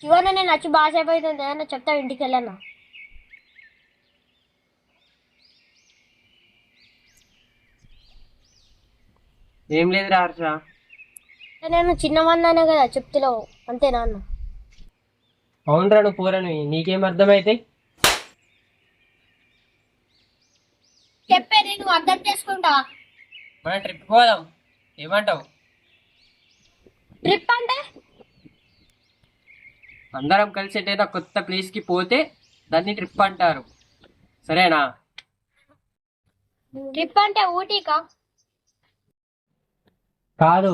చివరి నేను వచ్చి బాసేపు అవుతుంది ఏదన్నా చెప్తా ఇంటికి వెళ్ళాను. ఏం లేదురా హర్ష. నేను చిన్నమన్నానే కదా చెప్తున్నావు అంతేనా అన్న? అవునరా, నువ్వు పోరనివి, నీకేం అర్థమైతే? చెప్పేది నువ్వు అర్థం చేసుకుంటా. మనం ట్రిప్ పోదాం, ఏమంటావు? ట్రిప్ అంటే అందరం కలిసి ఏదైనా కొత్త ప్లేస్ కి పోతే దాన్ని ట్రిప్ అంటారు, సరేనా? ట్రిప్ అంటే ఊటీకా? కాదు.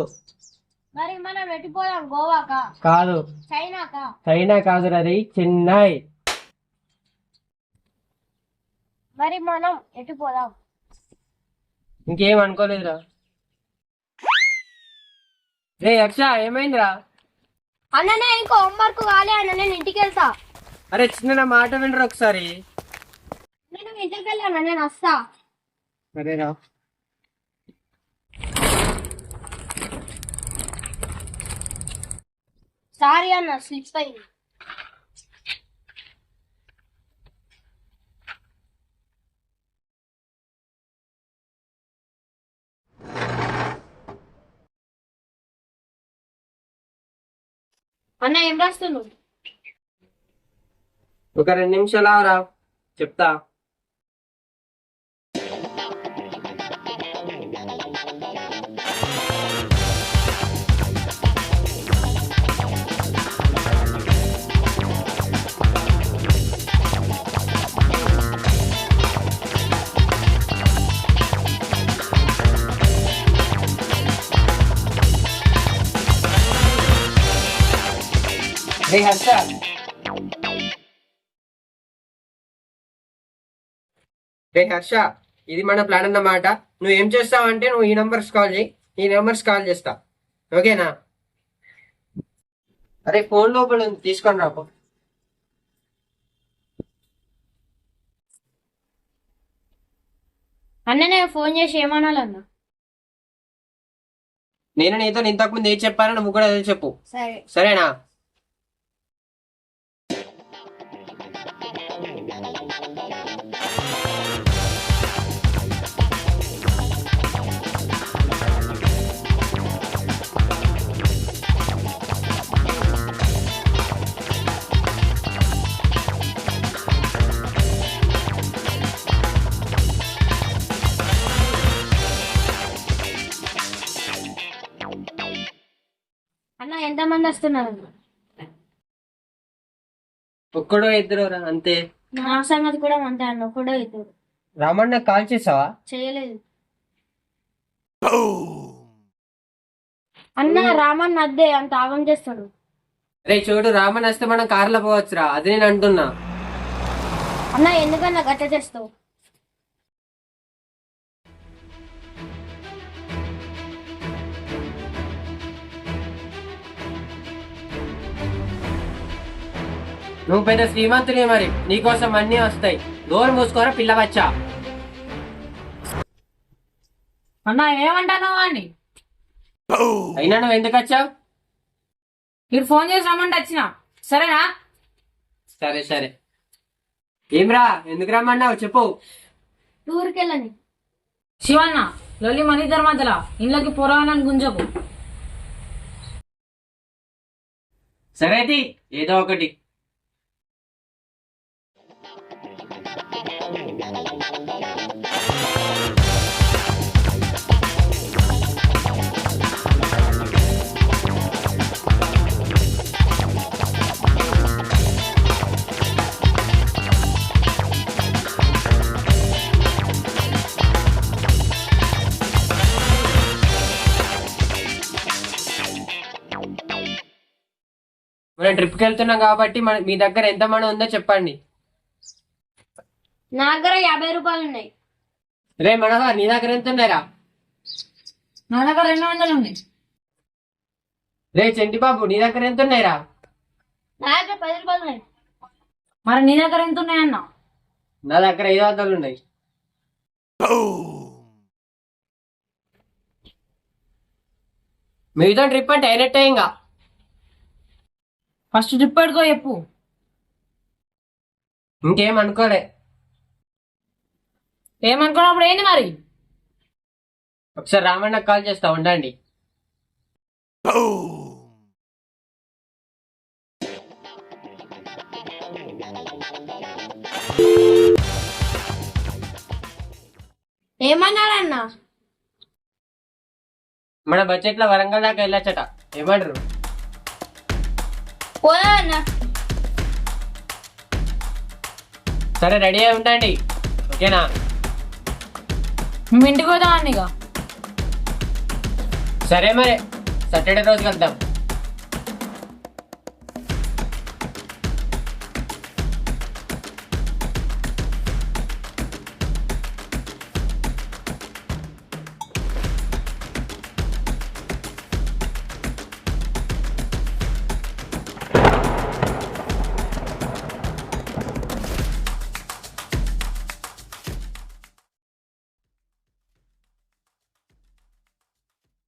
మరి మనం ఎట్టిపోదాం? గోవాకా? కాదు. చైనాకా? చైనా కాదు, అది చెన్నై. మరి మనం ఎట్టిపోదాం? ఇంకేం అనుకోలేదురా. రే హర్ష, ఏమైందిరా? అన్ననే ఇంకో హోంవర్క్ కాలే అన్న, నేను ఇంటికి వెళ్తా. అరే చిన్న, నా మాట వినరు ఒకసారి. నేను ఇంటికి వెళ్ళాను, నేను వస్తా. సరేరా. సారీ అన్న, స్లిప్ అయింది. అన్న ఏం రాస్తున్నావు? ఒక 2 నిమిషాలు ఆగురా, చెప్తా. రే హర్ష, రే హర్ష, ఇది మన ప్లాన్ అన్నమాట. నువ్వు ఏం చేస్తావంటే, నువ్వు ఈ నంబర్స్ కాల్ చేయి, ఈ నంబర్స్ కాల్ చేస్తా, ఓకేనా? అరే ఫోన్ లోపల ఉంది, తీసుకొని రాపో. అన్న నేను ఫోన్ చేసి ఏమనాలన్న? నేను నీతో ఇంతకుముందు ఏం చెప్పానో నువ్వు కూడా అదే చెప్పు, సరే. సరేనా? అన్న ఎంతమంది వస్తున్నారు? ఒక్కడో ఇద్దరు రా, అంతే. నా సంగతి కూడా అంతే అన్న, ఒకడో ఇద్దరు. రామన్న కాల్ చేసావా? చేయలేదు అన్న, రామన్ అద్దే అంత ఆగం చేస్తాడు. రే చూడు, రామన్ వస్తే మనం కార్లో పోవచ్చురా, అది నేను అంటున్నా. అన్న ఎందుకన్నా గట్ట చేస్తావు? నువ్వు పెద్ద శ్రీమంతులే, మరి నీకోసం అన్నీ వస్తాయి. నోరు మూసుకోరా పిల్లవచ్చా. అన్నా ఏమంటాను అని అయినా నువ్వు ఎందుకు వచ్చావు? మీరు ఫోన్ చేసి రమ్మంటే వచ్చిన, సరేనా? సరే సరే. ఏమ్రా, ఎందుకు రమ్మన్నావు చెప్పు. టూర్కి వెళ్ళని. శివన్న, లొల్లి మన ఇద్దరి మధ్యలో ఇంట్లోకి పొరవాలని గుంజకు. సరే అయితే ఏదో ఒకటి. మనం ట్రిప్కి వెళ్తున్నాం కాబట్టి మీ దగ్గర ఎంత మనీ ఉందో చెప్పండి. నా దగ్గర 50 రూపాయలు ఉన్నాయి. రే మనవా, నీ దగ్గర ఎంత ఉన్నాయిరా? నా దగ్గర 200 ఉంది. రే చెంటి బాబు, నీ దగ్గర ఎంత ఉన్నాయిరా? నా దగ్గర 10 రూపాయలు ఉన్నాయి. మరి నీ దగ్గర ఎంత ఉన్నాయన్న? నా దగ్గర 500 ఉన్నాయి. మీతో ట్రిప్ అంటే అయినట్టే ఇంకా. ఫస్ట్ ట్రిప్ పెట్టుకో చెప్పు. ఇంకేం అనుకోలే. ఏమనుకున్నప్పుడు ఏంది మరి? ఒకసారి రామన్నకు కాల్ చేస్తా, ఉండండి. ఏమన్నాడన్నా? మన బడ్జెట్ లో వరంగల్ దాకా వెళ్ళొచ్చట, ఏమంటారు? పోదా అన్న? సరే రెడీ అయి ఉండండి, ఓకేనా? మేము ఇంటికి పోదాం అన్నీగా. సరే మరి సాటర్డే రోజు కలుద్దాం.